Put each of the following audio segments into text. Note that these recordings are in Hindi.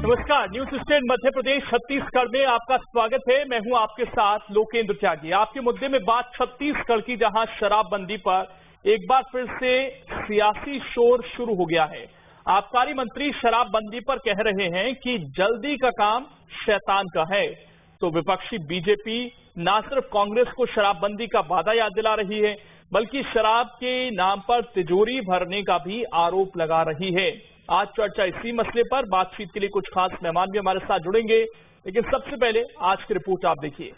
नमस्कार, न्यूज स्टेट मध्य प्रदेश छत्तीसगढ़ में आपका स्वागत है। मैं हूं आपके साथ लोकेंद्र त्यागी। आपके मुद्दे में बात छत्तीसगढ़ की, जहां शराबबंदी पर एक बार फिर से सियासी शोर शुरू हो गया है। आबकारी मंत्री शराबबंदी पर कह रहे हैं कि जल्दी का काम शैतान का है, तो विपक्षी बीजेपी न सिर्फ कांग्रेस को शराबबंदी का वादा याद दिला रही है, बल्कि शराब के नाम पर तिजोरी भरने का भी आरोप लगा रही है। आज चर्चा इसी मसले पर, बातचीत के लिए कुछ खास मेहमान भी हमारे साथ जुड़ेंगे, लेकिन सबसे पहले आज की रिपोर्ट आप देखिए।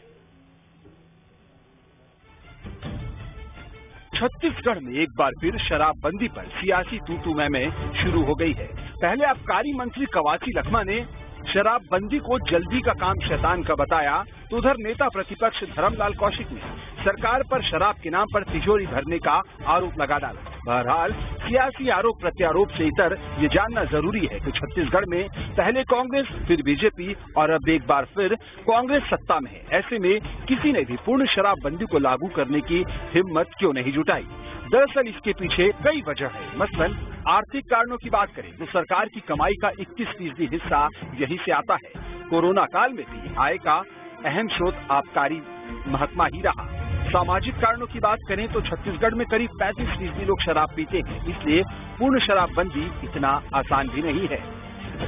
छत्तीसगढ़ में एक बार फिर शराबबंदी पर सियासी तू-तू मैं शुरू हो गई है। पहले आबकारी मंत्री कवासी लखमा ने शराबबंदी को जल्दी का काम शैतान का बताया, तो उधर नेता प्रतिपक्ष धर्मलाल कौशिक ने सरकार पर शराब के नाम पर तिजोरी भरने का आरोप लगा डाला। बहरहाल सियासी आरोप प्रत्यारोप से इतर ये जानना जरूरी है कि छत्तीसगढ़ में पहले कांग्रेस, फिर बीजेपी और अब एक बार फिर कांग्रेस सत्ता में है। ऐसे में किसी ने भी पूर्ण शराबबंदी को लागू करने की हिम्मत क्यों नहीं जुटाई? दरअसल इसके पीछे कई वजह है। मसलन आर्थिक कारणों की बात करें तो सरकार की कमाई का 21% हिस्सा यहीं से आता है। कोरोना काल में भी आय का अहम स्रोत आबकारी महकमा ही रहा। सामाजिक कारणों की बात करें तो छत्तीसगढ़ में करीब 35% लोग शराब पीते हैं, इसलिए पूर्ण शराबबंदी इतना आसान भी नहीं है।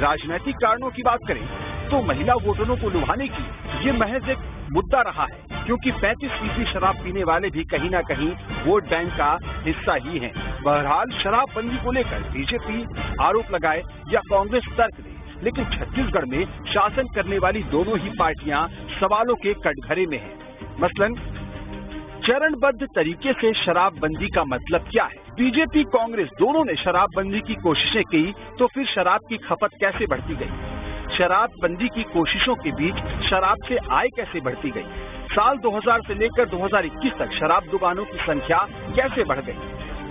राजनीतिक कारणों की बात करें तो महिला वोटरों को लुभाने की ये महज एक मुद्दा रहा है, क्योंकि 35% शराब पीने वाले भी कहीं न कहीं वोट बैंक का हिस्सा ही हैं। बहरहाल शराबबंदी को लेकर बीजेपी आरोप लगाए या कांग्रेस तर्क दे, लेकिन छत्तीसगढ़ में शासन करने वाली दोनों ही पार्टियां सवालों के कटघरे में हैं। मसलन चरणबद्ध तरीके से शराबबंदी का मतलब क्या है? बीजेपी कांग्रेस दोनों ने शराबबंदी की कोशिशें की, तो फिर शराब की खपत कैसे बढ़ती गई? शराबबंदी की कोशिशों के बीच शराब से आय कैसे बढ़ती गई? साल 2000 से लेकर 2021 तक शराब दुकानों की संख्या कैसे बढ़ गई?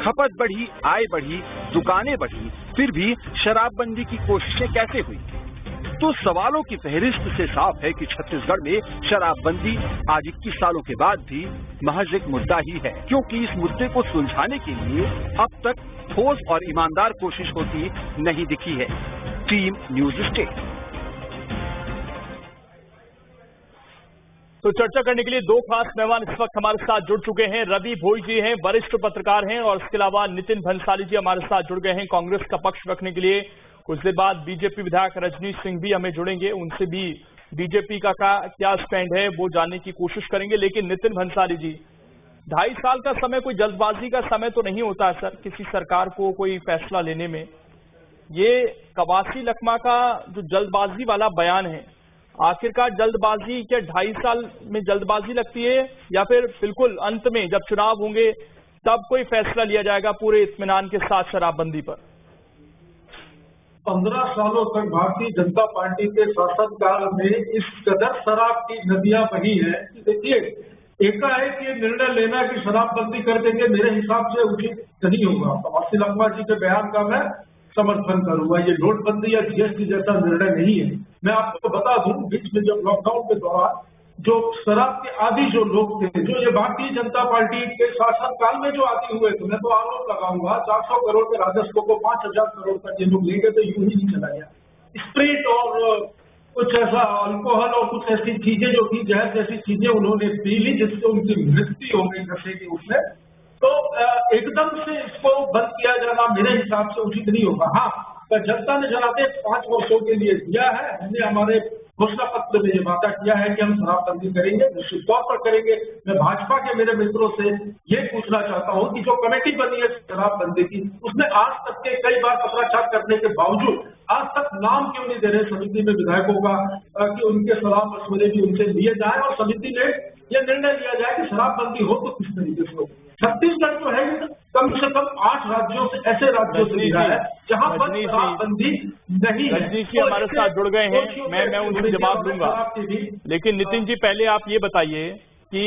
खपत बढ़ी, आय बढ़ी, दुकानें बढ़ी, फिर भी शराबबंदी की कोशिशें कैसे हुई? तो सवालों की फहरिस्त से साफ है कि छत्तीसगढ़ में शराबबंदी आज 21 सालों के बाद भी महज एक मुद्दा ही है, क्योंकि इस मुद्दे को सुलझाने के लिए अब तक ठोस और ईमानदार कोशिश होती नहीं दिखी है। Team news state. तो चर्चा करने के लिए दो खास मेहमान इस वक्त हमारे साथ जुड़ चुके हैं। रवि भोई जी हैं, वरिष्ठ पत्रकार हैं, और इसके अलावा नितिन भंसाली जी हमारे साथ जुड़ गए हैं कांग्रेस का पक्ष रखने के लिए। कुछ देर बाद बीजेपी विधायक रजनीश सिंह भी हमें जुड़ेंगे, उनसे भी बीजेपी का क्या स्टैंड है वो जानने की कोशिश करेंगे। लेकिन नितिन भंसाली जी, 2.5 साल का समय कोई जल्दबाजी का समय तो नहीं होता है सर, किसी सरकार को कोई फैसला लेने में। ये कवासी लखमा का जो जल्दबाजी वाला बयान है, आखिरकार जल्दबाजी क्या 2.5 साल में जल्दबाजी लगती है, या फिर बिल्कुल अंत में जब चुनाव होंगे तब कोई फैसला लिया जाएगा पूरे इत्मीनान के साथ शराबबंदी पर? 15 सालों तक भारतीय जनता पार्टी के शासनकाल में इस कदर शराब की नदियां बही है कि देखिए, एकाएक ये निर्णय लेना कि शराबबंदी कर देंगे, मेरे हिसाब से उचित नहीं होगा। कवासी लखमा जी के बयान का मैं समर्थन करूंगा। ये नोटबंदी या जीएसटी जैसा निर्णय नहीं है। मैं आपको बता दूं, बीच में जब लॉकडाउन के दौरान जो शराब के आदी जो लोग थे, जो ये भारतीय जनता पार्टी के शासनकाल में जो आदी हुए थे, मैं तो आरोप लगाऊंगा 400 करोड़ के राजस्व को 5000 करोड़ तक ये लोग ले गए, तो यूं ही नहीं चला गया। स्प्रिट और कुछ ऐसा अल्कोहल और कुछ ऐसी चीजें जो थी, जहर जैसी चीजें उन्होंने पी ली, जिससे उनकी मृत्यु हो गई नशे की उसमें। तो एकदम से इसको बंद किया जाना मेरे हिसाब से उचित नहीं होगा। हाँ, जनता ने जनादेश 5 वर्षों के लिए दिया है। हमने हमारे घोषणा पत्र में ये वादा किया है कि हम शराबबंदी करेंगे, निश्चित तौर पर करेंगे। मैं भाजपा के मेरे मित्रों से ये पूछना चाहता हूँ कि जो कमेटी बनी है शराबबंदी की, उसमें आज तक के कई बार पत्राचार करने के बावजूद आज तक नाम क्यों नहीं दे रहे समिति में विधायकों का कि उनके सलाह मशवरे भी उनसे लिए जाए और समिति में यह निर्णय लिया जाए कि शराबबंदी हो तो किस तरीके से हो। छत्तीसगढ़ जो है कम से कम 8 राज्यों से, ऐसे राज्यों से मिला है जहां पर शराबबंदी नहीं है। रजनीश जी हमारे साथ जुड़ गए हैं, मैं उनसे जवाब दूंगा। लेकिन नितिन जी, पहले आप ये बताइए कि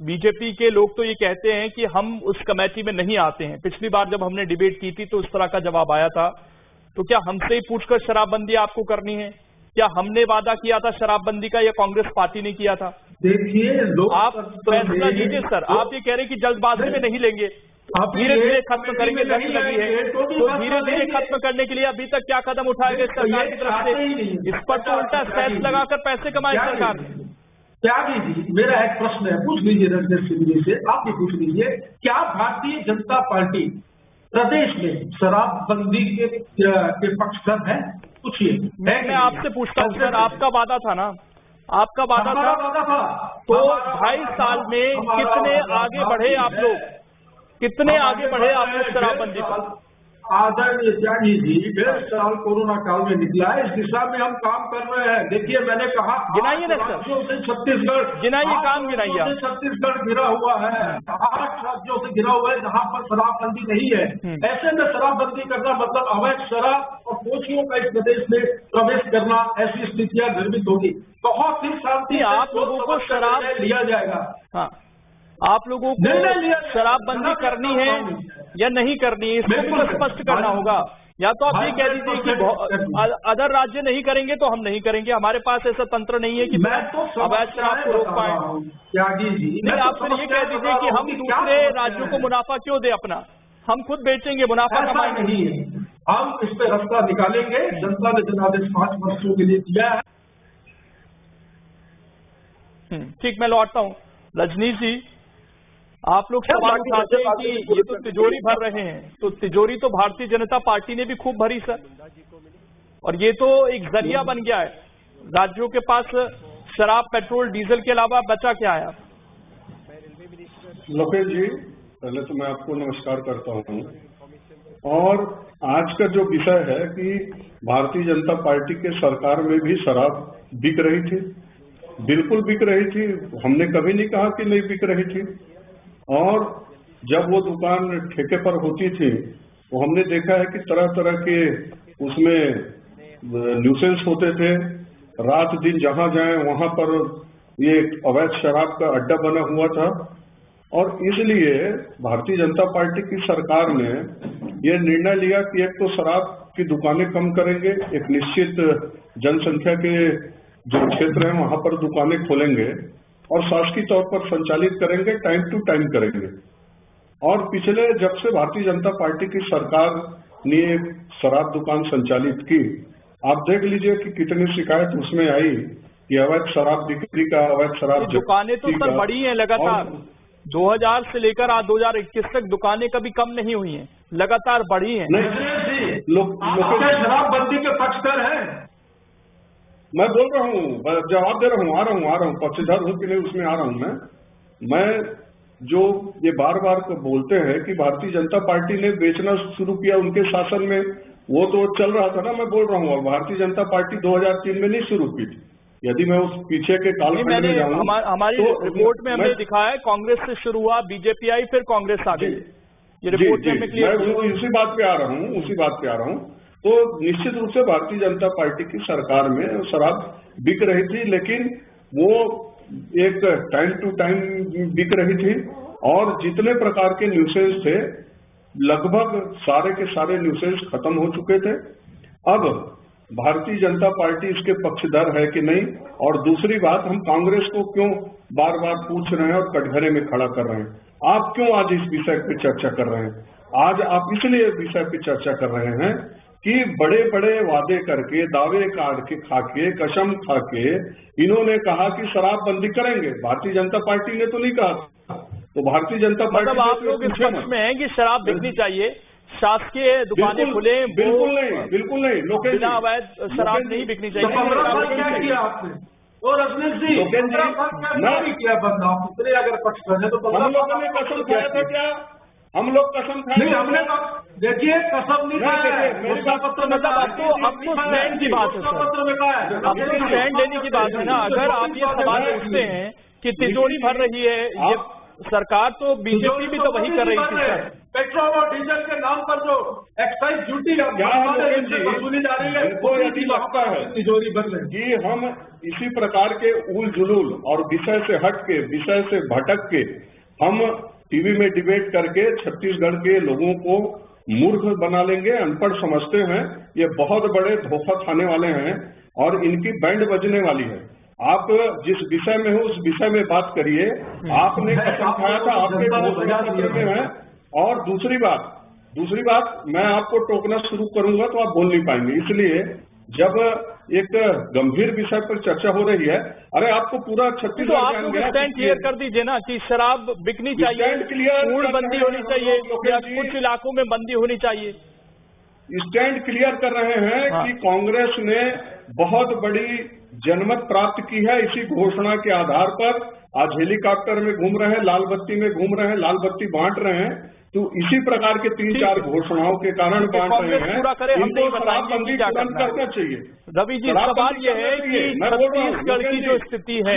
बीजेपी के लोग तो ये कहते हैं कि हम उस कमेटी में नहीं आते हैं। पिछली बार जब हमने डिबेट की थी तो उस तरह का जवाब आया था। तो क्या हमसे ही पूछकर शराबबंदी आपको करनी है? क्या हमने वादा किया था शराबबंदी का, या कांग्रेस पार्टी ने किया था? देखिए, आप फैसला लीजिए सर। आप ये कह रहे हैं कि जल्दबाजी में नहीं लेंगे, धीरे धीरे खत्म करेंगे, दस्त लगी है तो धीरे धीरे खत्म करने के लिए अभी तक क्या कदम उठाए गए सरकार की तरफ से? इस पर तो उल्टा सेस लगाकर पैसे कमाए सरकार ने। त्यागी जी, मेरा एक प्रश्न है, पूछ लीजिए रजनीश सिंह जी से, आप भी पूछ लीजिए, क्या भारतीय जनता पार्टी प्रदेश में शराबबंदी के पक्षधर है? पूछिए। मैं आपसे पूछता हूँ सर, आपका वादा था ना, आपका वादा था, तो 2.5 साल में कितने आगे बढ़े आप लोग, कितने आगे बढ़े आप लोग शराबबंदी पर? आदरणीय त्यागी जी, 1.5 साल कोरोना काल में निकला है, इस दिशा में हम काम कर रहे हैं। देखिए मैंने कहा गिनाइए ना सर, राज्यों से छत्तीसगढ़ गिनाइए, काम गिनाइए। छत्तीसगढ़ घिरा हुआ है, 8 राज्यों से घिरा हुआ है जहाँ पर शराबबंदी नहीं है। ऐसे में शराबबंदी करना मतलब अवैध शराब और कोचियों का इस प्रदेश में प्रवेश करना, ऐसी स्थितियां निर्मित होगी। बहुत ही शांति आप लोगों को शराब लिया जाएगा। हाँ, आप लोगों को शराबबंदी करनी है या नहीं करनी है, इसको भी स्पष्ट करना होगा। या तो आप ये कह दीजिए कि अदर राज्य नहीं करेंगे तो हम नहीं करेंगे, हमारे पास ऐसा तंत्र नहीं है कि अवैध शराब को रोक पाए। त्यागी जी, नहीं, आप फिर ये कह दीजिए कि हम दूसरे राज्यों को मुनाफा क्यों दे अपना, हम खुद बेचेंगे, मुनाफा कमाएंगे। नहीं है, हम इस पे रास्ता निकालेंगे। जनता ने जनादेश 5 वर्षों के लिए दिया है। ठीक, मैं लौटता हूँ। रजनीश जी, आप लोग सवाल उठाते हैं कि ये तो तिजोरी भर रहे हैं, तो तिजोरी तो भारतीय जनता पार्टी ने भी खूब भरी सर, और ये तो एक जरिया बन गया है। राज्यों के पास शराब, पेट्रोल, डीजल के अलावा बचा क्या है? लोकेश जी, पहले तो मैं आपको नमस्कार करता हूँ। और आज का जो विषय है कि भारतीय जनता पार्टी के सरकार में भी शराब बिक रही थी, बिल्कुल बिक रही थी, हमने कभी नहीं कहा कि नहीं बिक रही थी। और जब वो दुकान ठेके पर होती थी तो हमने देखा है कि तरह तरह के उसमें न्यूसेंस होते थे, रात दिन जहां जाएं वहां पर ये अवैध शराब का अड्डा बना हुआ था। और इसलिए भारतीय जनता पार्टी की सरकार ने ये निर्णय लिया कि एक तो शराब की दुकानें कम करेंगे, एक निश्चित जनसंख्या के जो क्षेत्र है वहां पर दुकानें खोलेंगे और शासकीय तौर पर संचालित करेंगे, टाइम टू टाइम करेंगे। और पिछले जब से भारतीय जनता पार्टी की सरकार ने शराब दुकान संचालित की, आप देख लीजिए कि कितनी शिकायत उसमें आई कि अवैध शराब बिक्री का, अवैध शराब दुकानें तो सर बढ़ी हैं लगातार, 2000 से लेकर आज 2021 तक दुकानें कभी कम नहीं हुई हैं, लगातार बढ़ी हैं। शराबबंदी के पक्षधर हैं, मैं बोल रहा हूँ, जवाब दे रहा हूँ, आ रहा हूँ, पक्षधर हूँ कि नहीं उसमें आ रहा हूँ मैं जो ये बार बार बोलते हैं कि भारतीय जनता पार्टी ने बेचना शुरू किया उनके शासन में, वो तो चल रहा था ना। मैं बोल रहा हूँ, और भारतीय जनता पार्टी 2003 में नहीं शुरू की थी। यदि मैं उस पीछे के कालखंड में जाऊँ, हमारी रिपोर्ट में हमने दिखाया है कांग्रेस से शुरू हुआ, बीजेपी आई, फिर कांग्रेस आ गई। ये रिपोर्ट में मैं उसी बात पे आ रहा हूँ। तो निश्चित रूप से भारतीय जनता पार्टी की सरकार में शराब बिक रही थी, लेकिन वो एक टाइम टू टाइम बिक रही थी। और जितने प्रकार के न्यूसेंस थे, लगभग सारे के सारे न्यूसेंस खत्म हो चुके थे। अब भारतीय जनता पार्टी इसके पक्षधर है कि नहीं, और दूसरी बात, हम कांग्रेस को क्यों बार बार पूछ रहे हैं और कटघरे में खड़ा कर रहे हैं? आप क्यों आज इस विषय पे चर्चा कर रहे हैं? आज आप इसलिए विषय पे चर्चा कर रहे हैं कि बड़े बड़े वादे करके, दावे खाके, कसम खाके इन्होंने कहा कि शराबबंदी करेंगे। भारतीय जनता पार्टी ने तो नहीं कहा। तो भारतीय जनता पार्टी, मतलब आप लोग इस पक्ष में हैं कि शराब बिकनी चाहिए, शासकीय दुकानें खुले, बिल्कुल नहीं, लोकेश, अवैध शराब नहीं बिकनी चाहिए। क्या किया आपने? और रजनीश जी, मैं किया बंद, आप इतने अगर पक्ष है तो हम लोगों ने कसम खाया था क्या? हम लोग कसम खाए नहीं, हमने देखिए कसम नहीं खाया, मतलब आपको स्टैंड की बात है सर, आपको स्टैंड लेने की बात है ना। अगर आप ये सवाल पूछते हैं कि तिजोरी भर रही है ये सरकार, तो बीजेपी भी तो वही कर रही थी सर। पेट्रोल और डीजल के नाम पर जो एक्साइज ड्यूटी वसूली जा रही है, वो यदि लगता है तिजोरी भर रही कि हम इसी प्रकार के उल जुलूल और विषय से हट के, विषय से भटक के हम टीवी में डिबेट करके छत्तीसगढ़ के लोगों को मूर्ख बना लेंगे, अनपढ़ समझते हैं, ये बहुत बड़े धोखा खाने वाले हैं और इनकी बैंड बजने वाली है। आप जिस विषय में हो उस विषय में बात करिए। आपने कसम खाया था, आपके घोषणा पत्र में है और दूसरी बात मैं आपको टोकना शुरू करूंगा तो आप बोल नहीं पाएंगे, इसलिए जब एक गंभीर विषय पर चर्चा हो रही है, अरे आपको पूरा तो आप लोग स्टैंड क्लियर कर दीजिए ना कि शराब बिकनी चाहिए, पूर्ण बंदी होनी चाहिए या कुछ इलाकों में बंदी होनी चाहिए। स्टैंड क्लियर कर रहे हैं कि कांग्रेस ने बहुत बड़ी जनमत प्राप्त की है इसी घोषणा के आधार पर। आज हेलीकॉप्टर में घूम रहे हैं, लाल बत्ती में घूम रहे हैं, लाल बत्ती बांट रहे हैं, तो इसी प्रकार के 3-4 घोषणाओं के कारण बांट रहे हैं। पूरा करें, हम नहीं बताएंगे क्या करना चाहिए। रवि जी, सवाल यह है कि छत्तीसगढ़ की जो स्थिति है,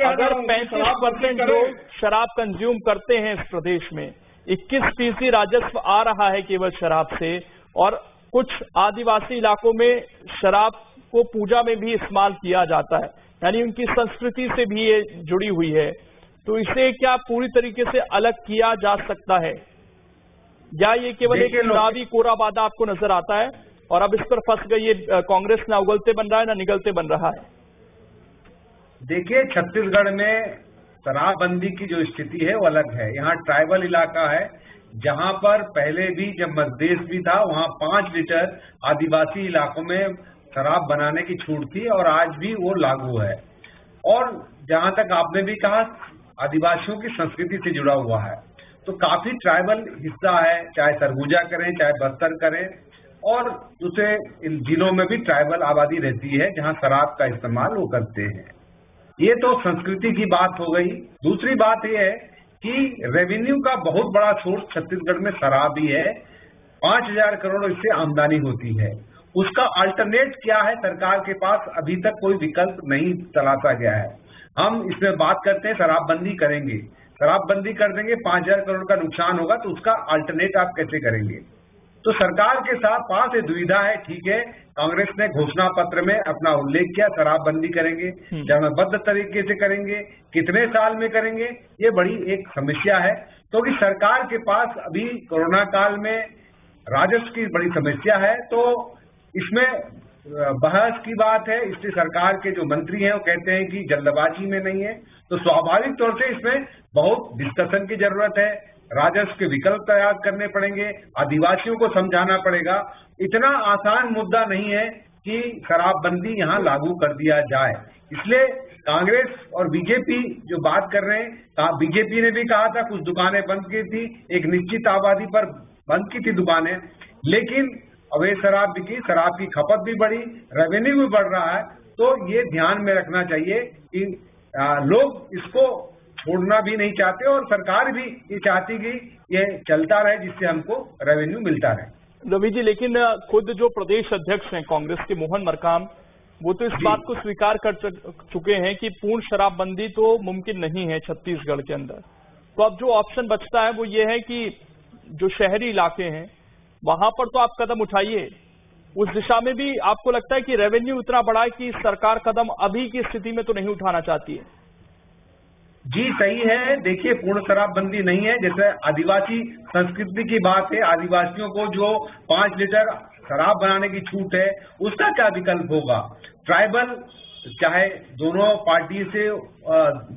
अगर 35% लोग शराब कंज्यूम करते हैं इस प्रदेश में, 21% राजस्व आ रहा है केवल शराब से, और कुछ आदिवासी इलाकों में शराब को पूजा में भी इस्तेमाल किया जाता है, यानी उनकी संस्कृति से भी ये जुड़ी हुई है, तो इसे क्या पूरी तरीके से अलग किया जा सकता है या ये केवल एक चुनावी कोरा वादा आपको नजर आता है और अब इस पर फंस गई ये कांग्रेस ना उगलते बन रहा है ना निगलते बन रहा है? देखिए, छत्तीसगढ़ में शराबबंदी की जो स्थिति है वो अलग है। यहाँ ट्राइबल इलाका है, जहाँ पर पहले भी जब मध्यदेश भी था वहाँ 5 लीटर आदिवासी इलाकों में शराब बनाने की छूट थी और आज भी वो लागू है। और जहाँ तक आपने भी कहा, आदिवासियों की संस्कृति से जुड़ा हुआ है, तो काफी ट्राइबल हिस्सा है, चाहे सरगुजा करें चाहे बस्तर करें, और दूसरे इन जिलों में भी ट्राइबल आबादी रहती है जहाँ शराब का इस्तेमाल वो करते हैं। ये तो संस्कृति की बात हो गई। दूसरी बात ये है कि रेवेन्यू का बहुत बड़ा सोर्स छत्तीसगढ़ में शराब ही है। 5,000 करोड़ इससे आमदनी होती है। उसका अल्टरनेट क्या है, सरकार के पास अभी तक कोई विकल्प नहीं तलाशा गया है। हम इसमें बात करते हैं शराबबंदी करेंगे, शराबबंदी कर देंगे, 5,000 करोड़ का नुकसान होगा, तो उसका अल्टरनेट आप कैसे करेंगे? तो सरकार के साथ पास ये दुविधा है। ठीक है, कांग्रेस ने घोषणा पत्र में अपना उल्लेख किया, शराबबंदी करेंगे, चरणबद्ध तरीके से करेंगे, कितने साल में करेंगे, ये बड़ी एक समस्या है, क्योंकि सरकार के पास अभी कोरोना काल में राजस्व की बड़ी समस्या है। तो इसमें बहस की बात है, इसलिए सरकार के जो मंत्री हैं वो कहते हैं कि जल्दबाजी में नहीं है, तो स्वाभाविक तौर से इसमें बहुत डिस्कशन की जरूरत है। राजस्व के विकल्प तैयार करने पड़ेंगे, आदिवासियों को समझाना पड़ेगा। इतना आसान मुद्दा नहीं है कि शराबबंदी यहाँ लागू कर दिया जाए। इसलिए कांग्रेस और बीजेपी जो बात कर रहे हैं, बीजेपी ने भी कहा था कुछ दुकानें बंद की थी, एक निश्चित आबादी पर बंद की थी दुकानें, लेकिन अवैध शराब बिकी, शराब की खपत भी बढ़ी, रेवेन्यू भी बढ़ रहा है। तो ये ध्यान में रखना चाहिए कि लोग इसको छोड़ना भी नहीं चाहते और सरकार भी ये चाहती कि ये चलता रहे, जिससे हमको रेवेन्यू मिलता रहे। रवि जी, लेकिन खुद जो प्रदेश अध्यक्ष हैं कांग्रेस के मोहन मरकाम, वो तो इस बात को स्वीकार कर चुके हैं कि पूर्ण शराबबंदी तो मुमकिन नहीं है छत्तीसगढ़ के अंदर। तो अब जो ऑप्शन बचता है वो ये है कि जो शहरी इलाके हैं वहां पर तो आप कदम उठाइए, उस दिशा में भी आपको लगता है कि रेवेन्यू इतना बड़ा है कि सरकार कदम अभी की स्थिति में तो नहीं उठाना चाहती है? जी सही है। देखिए, पूर्ण शराबबंदी नहीं है। जैसे आदिवासी संस्कृति की बात है, आदिवासियों को जो 5 लीटर शराब बनाने की छूट है उसका क्या विकल्प होगा? ट्राइबल चाहे दोनों पार्टी से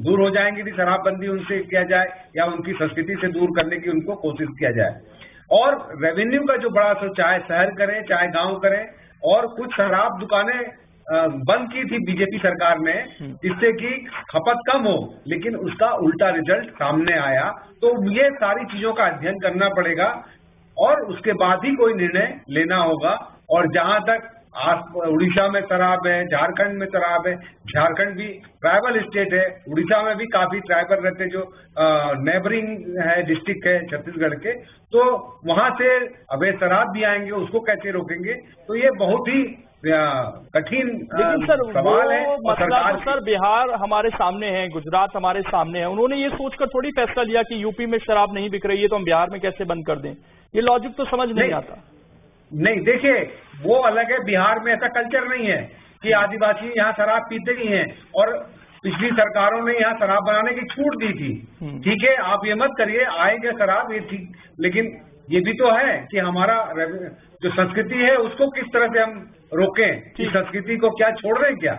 दूर हो जाएंगे कि शराबबंदी उनसे किया जाए या उनकी संस्कृति से दूर करने की उनको कोशिश किया जाए। और रेवेन्यू का जो बड़ा सो, चाहे शहर करें चाहे गांव करें, और कुछ शराब दुकानें बंद की थी बीजेपी सरकार ने जिससे कि खपत कम हो, लेकिन उसका उल्टा रिजल्ट सामने आया। तो ये सारी चीजों का अध्ययन करना पड़ेगा और उसके बाद ही कोई निर्णय लेना होगा। और जहां तक उड़ीसा में शराब है, झारखंड में शराब है, झारखंड भी ट्राइबल स्टेट है, उड़ीसा में भी काफी ट्राइबल रहते जो नेबरिंग है डिस्ट्रिक्ट है छत्तीसगढ़ के, तो वहां से अवैध शराब भी आएंगे, उसको कैसे रोकेंगे? तो ये बहुत ही कठिन सवाल है। मसला तो सर बिहार हमारे सामने है, गुजरात हमारे सामने है, उन्होंने ये सोचकर थोड़ी फैसला लिया कि यूपी में शराब नहीं बिक रही है तो हम बिहार में कैसे बंद कर दें। ये लॉजिक तो समझ नहीं आता। नहीं, देखिए वो अलग है, बिहार में ऐसा कल्चर नहीं है कि आदिवासी यहाँ शराब पीते ही हैं, और पिछली सरकारों ने यहाँ शराब बनाने की छूट दी थी। ठीक है, आप ये मत करिए, आएंगे शराब, ये ठीक, लेकिन ये भी तो है कि हमारा जो संस्कृति है उसको किस तरह से हम रोकें, कि संस्कृति को क्या छोड़ रहे हैं क्या?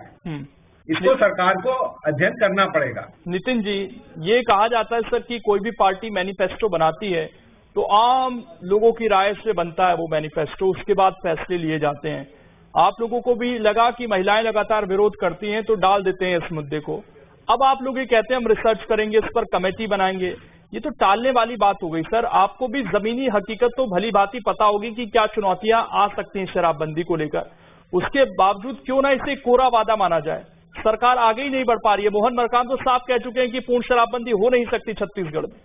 इसको सरकार को अध्ययन करना पड़ेगा। नितिन जी, ये कहा जाता है सर कि कोई भी पार्टी मैनिफेस्टो बनाती है तो आम लोगों की राय से बनता है वो मैनिफेस्टो, उसके बाद फैसले लिए जाते हैं। आप लोगों को भी लगा कि महिलाएं लगातार विरोध करती हैं तो डाल देते हैं इस मुद्दे को। अब आप लोग ये कहते हैं हम रिसर्च करेंगे, इस पर कमेटी बनाएंगे, ये तो टालने वाली बात हो गई सर। आपको भी जमीनी हकीकत तो भली भांति पता होगी कि क्या चुनौतियां आ सकती हैं शराबबंदी को लेकर, उसके बावजूद क्यों ना इसे कोरा वादा माना जाए। सरकार आगे ही नहीं बढ़ पा रही है। मोहन मरकाम तो साफ कह चुके हैं कि पूर्ण शराबबंदी हो नहीं सकती छत्तीसगढ़ में।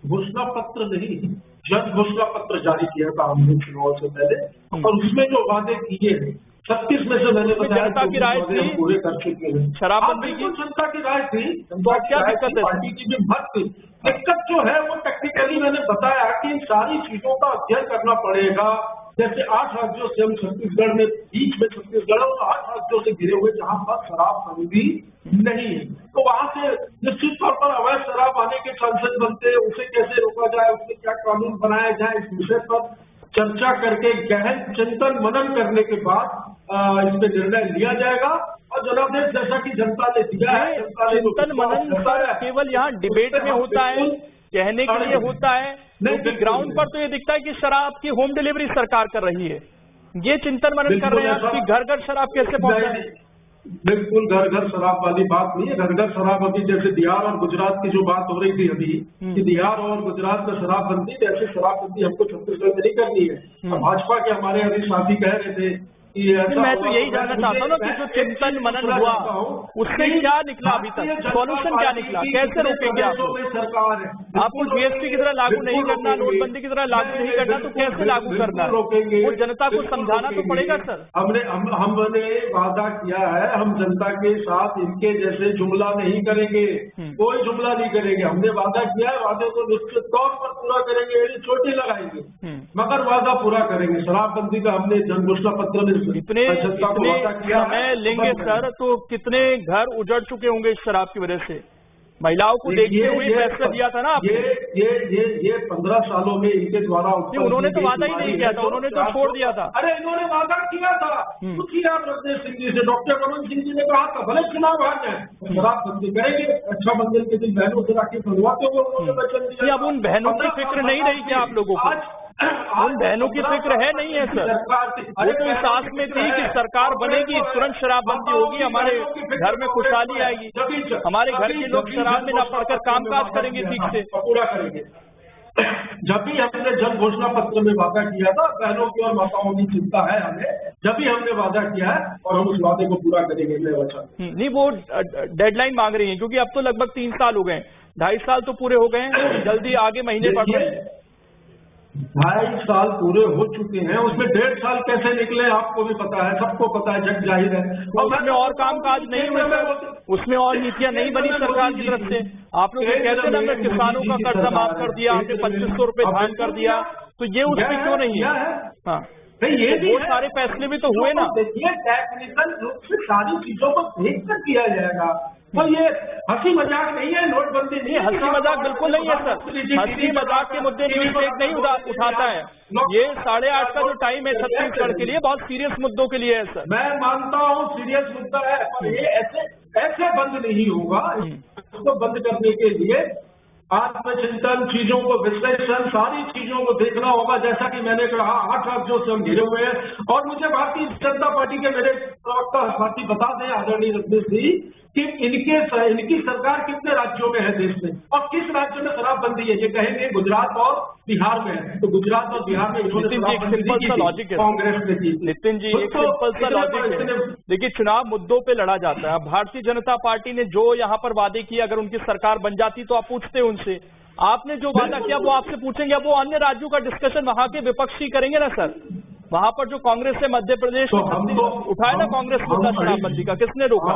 घोषणा पत्र नहीं, जन घोषणा पत्र जारी किया था हमने चुनाव से पहले, और उसमें जो वादे किए हैं 36 में से मैंने बताया जनता की राय थी पूरे कर चुके हैं। शराबबंदी की जनता की राय थी, तो क्या दिक्कत है? पार्टी की भी मत थी। दिक्कत जो है वो टेक्निकली मैंने बताया कि इन सारी चीजों का अध्ययन करना पड़ेगा। जैसे 8 राज्यों से हम छत्तीसगढ़ में, बीच में छत्तीसगढ़ और 8 राज्यों से घिरे हुए जहां पर शराबबंदी नहीं है, तो वहां से निश्चित तौर पर अवैध शराब आने के चांसेस बनते हैं। उसे कैसे रोका जाए, उसके क्या कानून बनाया जाए, इस विषय पर चर्चा करके गहन चिंतन मनन करने के बाद इस पे निर्णय लिया जाएगा। और जनादेश जैसा कि जनता ने दिया है, चिंतन मनन पर केवल यहाँ डिबेट में होता है, कहने के लिए होता है, क्योंकि ग्राउंड पर तो ये दिखता है कि शराब की होम डिलीवरी सरकार कर रही है। ये चिंतन मनन कर रहे हैं आप कि घर घर शराब कैसे पहुंचाए? बिल्कुल घर घर शराब वाली बात नहीं है। घर घर शराब अभी जैसे बिहार और गुजरात की जो बात हो रही थी अभी कि बिहार और गुजरात में शराबबंदी, ऐसे शराबबंदी हमको छत्तीसगढ़ में नहीं करनी है। भाजपा के हमारे अभी साथी कह रहे थे कि मैं तो यही जानना चाहता हूँ ना कि जो चिंतन मनन हुआ उससे क्या निकला, अभी तक सॉल्यूशन क्या निकला, कैसे रोकेंगे आप? सरकार आपको जीएसटी की तरह लागू नहीं करना, नोटबंदी की तरह लागू नहीं करना, तो कैसे लागू करना है? वो जनता को समझाना तो पड़ेगा सर। हमने वादा किया है, हम जनता के साथ इनके जैसे जुमला नहीं करेंगे, कोई जुमला नहीं करेंगे। हमने वादा किया है, वादे को निश्चित तौर पर पूरा करेंगे, चोटी लगाएंगे मगर वादा पूरा करेंगे। शराबबंदी का हमने जन घोषणा पत्र में इतने समय लेंगे सर, तो कितने घर उजड़ चुके होंगे इस शराब की वजह से? महिलाओं को देखते हुए फैसला दिया था ना आपने। ये 15 सालों में इनके द्वारा उन्होंने तो वादा ही नहीं किया था, उन्होंने तो छोड़ दिया था। अरे इन्होंने वादा किया था, पूछिए आप रजनीश सिंह जी से। डॉक्टर रमन सिंह जी ने कहा था भले चुनाव आ जाए शराबबंदी करेंगे। रक्षाबंधन के दिन बहनों से राखी बंधवाते हुए उन्होंने वचन दिया। अब उन बहनों की फिक्र नहीं रही क्या आप लोगों को? उन बहनों की फिक्र है नहीं है सर? वो तो इस आस में थी कि सरकार बनेगी, तुरंत शराबबंदी होगी, हमारे घर में खुशहाली आएगी, हमारे घर के लोग शराब में न पड़कर कामकाज करेंगे ठीक से। पूरा करेंगे। जब भी हमने जन घोषणा पत्र में वादा किया था, बहनों की और माताओं की चिंता है हमें, जब भी हमने वादा किया है और हम उस वादे को पूरा करेंगे। नहीं, वो डेडलाइन मांग रही है क्योंकि अब तो लगभग 3 साल हो गए, 2.5 साल तो पूरे हो गए, जल्दी आगे महीने बढ़ रहे हैं। 2.5 साल पूरे हो चुके हैं, उसमें 1.5 साल कैसे निकले आपको भी पता है, सबको पता है, जग जाहिर है। उसमें और कामकाज नहीं हुए, उसमें और नीतियां नहीं बनी सरकार की तरफ से। आप लोग ये कहते हैं ना, हमने किसानों का कर्जा माफ कर दिया, हमने 2500 रुपए धान कर दिया, तो ये उसमें क्यों नहीं है? हाँ, ये वो सारे फैसले भी तो हुए ना। देखिए टेक्निकल रूप से सारी चीजों को देख कर किया जाएगा, तो ये हंसी मजाक नहीं है, नोटबंदी नहीं है। हंसी मजाक बिल्कुल नहीं है सर, हंसी मजाक के मुद्दे न्यूज़ एक नहीं उठाता है। ये 8:30 का जो टाइम है छत्तीसगढ़ के लिए बहुत सीरियस मुद्दों के लिए है सर। मैं मानता हूँ सीरियस मुद्दा है, पर ये ऐसे बंद नहीं होगा। इसको बंद करने के लिए आत्मचिंतन, चीजों को विश्लेषण, सारी चीजों को देखना होगा। जैसा कि मैंने कहा 8 राज्यों से हम घिरे हुए हैं और मुझे भारतीय जनता पार्टी के मेरे प्रवक्ता साथी बता दें आदरणीय रजनीश जी कि इनकी सरकार कितने राज्यों में है देश में और किस राज्य में शराबबंदी है। ये कहेंगे गुजरात और बिहार में है, तो गुजरात और बिहार में नितिन जी एक सिंपल सा लॉजिक है, कांग्रेस ने की। नितिन जी एक सिंपल सा लॉजिक है। देखिए चुनाव मुद्दों पे लड़ा जाता है। भारतीय जनता पार्टी ने जो यहाँ पर वादे किए, अगर उनकी सरकार बन जाती तो आप पूछते उनसे, आपने जो वादा किया वो आपसे पूछेंगे। अब वो अन्य राज्यों का डिस्कशन वहां के विपक्षी करेंगे ना सर। वहां पर जो कांग्रेस है मध्य प्रदेश उठाए ना कांग्रेस मुद्दा शराबबंदी का, किसने रोका?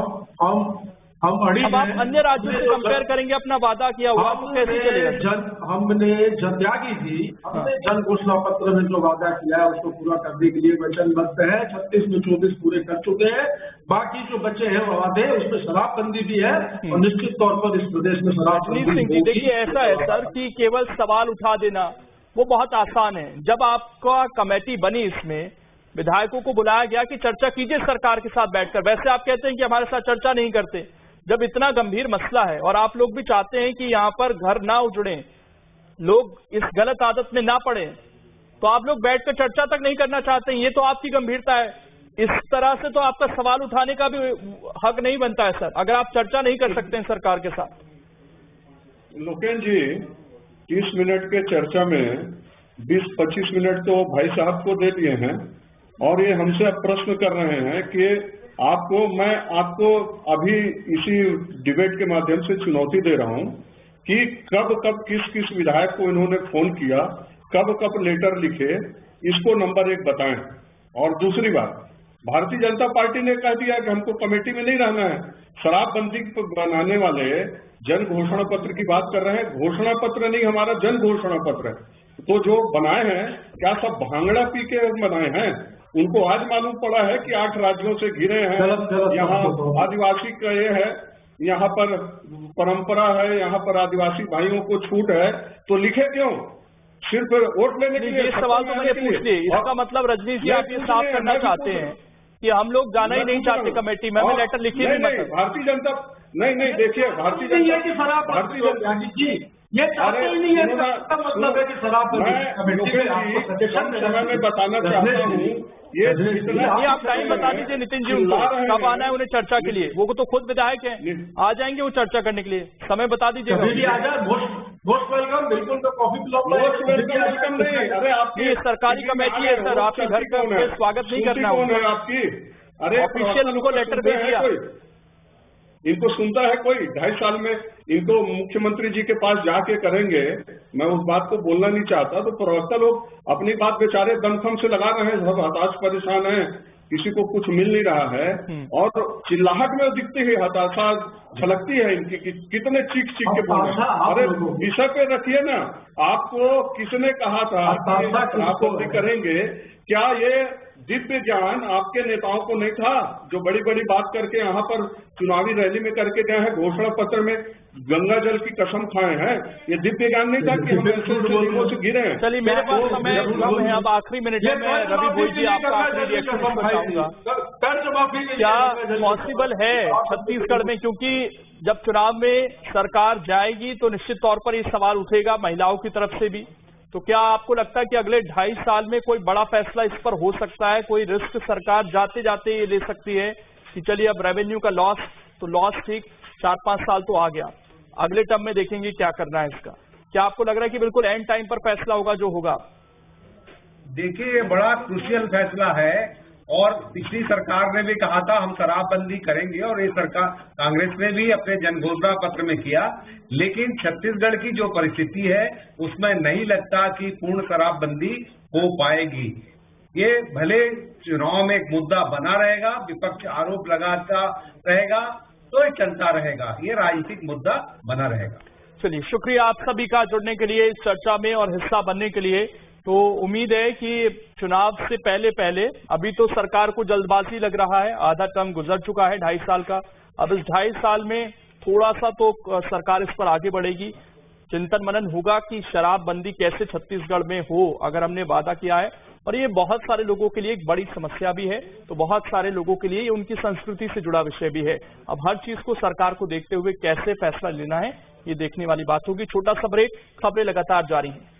अब आप अन्य राज्यों से कंपेयर करेंगे अपना वादा किया हुआ, तो कैसे चलेगा? हमने त्यागी थी, हमने जन घोषणा पत्र में जो वादा किया है उसको पूरा करने के लिए वचनबद्ध है। 36 में 24 पूरे कर चुके हैं, बाकी जो बचे हैं वो वादे, उसमें शराबबंदी भी है और निश्चित तौर पर इस प्रदेश में शराबबंदी। देखिए ऐसा है सर कि केवल सवाल उठा देना वो बहुत आसान है। जब आपका कमेटी बनी, इसमें विधायकों को बुलाया गया कि चर्चा कीजिए सरकार के साथ बैठकर। वैसे आप कहते हैं कि हमारे साथ चर्चा नहीं करते। जब इतना गंभीर मसला है और आप लोग भी चाहते हैं कि यहाँ पर घर ना उजड़े, लोग इस गलत आदत में ना पड़े, तो आप लोग बैठकर चर्चा तक नहीं करना चाहते हैं। ये तो आपकी गंभीरता है। इस तरह से तो आपका सवाल उठाने का भी हक नहीं बनता है सर, अगर आप चर्चा नहीं कर सकते हैं सरकार के साथ। लोकेन जी 30 मिनट के चर्चा में 20-25 मिनट तो भाई साहब को दे दिए हैं और ये हमसे अब प्रश्न कर रहे हैं कि मैं आपको अभी इसी डिबेट के माध्यम से चुनौती दे रहा हूं कि कब किस विधायक को इन्होंने फोन किया, कब लेटर लिखे, इसको नंबर 1 बताएं। और दूसरी बात, भारतीय जनता पार्टी ने कह दिया कि हमको कमेटी में नहीं रहना है। शराबबंदी बनाने वाले जन घोषणा पत्र की बात कर रहे हैं। घोषणा पत्र नहीं, हमारा जन घोषणा पत्र है। तो जो बनाए हैं क्या सब भांगड़ा पी के बनाए हैं? उनको आज मालूम पड़ा है कि 8 राज्यों से घिरे हैं, यहाँ आदिवासी का ये है, यहाँ पर परंपरा है, यहाँ पर आदिवासी भाइयों को छूट है, तो लिखे क्यों? सिर्फ वोट लेने के लिए? सवाल तो मैंने पूछ लिए। इसका मतलब रजनीश जी आप ये साफ करना चाहते हैं कि हम लोग जाना ही नहीं चाहते कमेटी में, हमें लेटर लिखिए भी मत। भारतीय जनता नहीं देखिए, भारतीय जनता ये चाहते ही नहीं है, इसका मतलब है कि शराब समय में बताना चाहता हूँ ये आप टाइम बता दीजिए नितिन जी उनको कब आना है उन्हें चर्चा के लिए। वो तो खुद विधायक है, आ जाएंगे वो चर्चा करने के लिए, समय बता दीजिएगा। मोस्ट वेलकम, बिल्कुल। तो कॉफी वेलकम नहीं, अरे आपकी सरकारी कमेटी है सर, आपके घर का स्वागत नहीं करना है आपकी। अरे ऑफिशियल उनको लेटर भेज दिया। इनको सुनता है कोई? 2.5 साल में इनको मुख्यमंत्री जी के पास जाके करेंगे। मैं उस बात को बोलना नहीं चाहता, तो प्रवक्ता लोग अपनी बात बेचारे दमखम से लगा रहे हैं, सब हताश परेशान है, किसी को कुछ मिल नहीं रहा है और चिल्लाहट में दिखती है हताशा झलकती है इनकी कि कितने चीख के बोल रहे हैं। अरे विषय पे रखिए ना। आपको किसने कहा था शराबबंदी करेंगे? क्या ये दिव्य ज्ञान आपके नेताओं को नहीं था जो बड़ी बड़ी बात करके यहाँ पर चुनावी रैली में करके गए हैं, घोषणा पत्र में गंगा जल की कसम खाए हैं? ये दिव्य ज्ञान नहीं था कि हम ऐसे से गिरे हैं। चलिए मेरे पास समय कम है, अब आखिरी मिनट में मैं रवि भोई जी आपका आखिरी रिएक्शन बताऊंगा। क्या पॉसिबल है छत्तीसगढ़ में, क्योंकि जब चुनाव में सरकार जाएगी तो निश्चित तौर पर ये सवाल उठेगा महिलाओं की तरफ से भी, तो क्या आपको लगता है कि अगले 2.5 साल में कोई बड़ा फैसला इस पर हो सकता है? कोई रिस्क सरकार जाते जाते ये ले सकती है कि चलिए अब रेवेन्यू का लॉस तो लॉस ठीक, 4-5 साल तो आ गया, अगले टर्म में देखेंगे क्या करना है इसका? क्या आपको लग रहा है कि बिल्कुल एंड टाइम पर फैसला होगा जो होगा? देखिए, ये बड़ा क्रूशियल फैसला है और पिछली सरकार ने भी कहा था हम शराबबंदी करेंगे और ये सरकार कांग्रेस ने भी अपने जनघोषणा पत्र में किया, लेकिन छत्तीसगढ़ की जो परिस्थिति है उसमें नहीं लगता कि पूर्ण शराबबंदी हो पाएगी। ये भले चुनाव में एक मुद्दा बना रहेगा, विपक्ष आरोप लगाता रहेगा तो ये चलता रहेगा, ये राजनीतिक मुद्दा बना रहेगा। चलिए, शुक्रिया आप सभी का जुड़ने के लिए, इस चर्चा में और हिस्सा बनने के लिए। तो उम्मीद है कि चुनाव से पहले अभी तो सरकार को जल्दबाजी लग रहा है, आधा टर्म गुजर चुका है 2.5 साल का, अब इस 2.5 साल में थोड़ा सा तो सरकार इस पर आगे बढ़ेगी, चिंतन मनन होगा कि शराबबंदी कैसे छत्तीसगढ़ में हो, अगर हमने वादा किया है। और ये बहुत सारे लोगों के लिए एक बड़ी समस्या भी है, तो बहुत सारे लोगों के लिए ये उनकी संस्कृति से जुड़ा विषय भी है। अब हर चीज को सरकार को देखते हुए कैसे फैसला लेना है, ये देखने वाली बात होगी। छोटा सा ब्रेक, खबरें लगातार जारी हैं।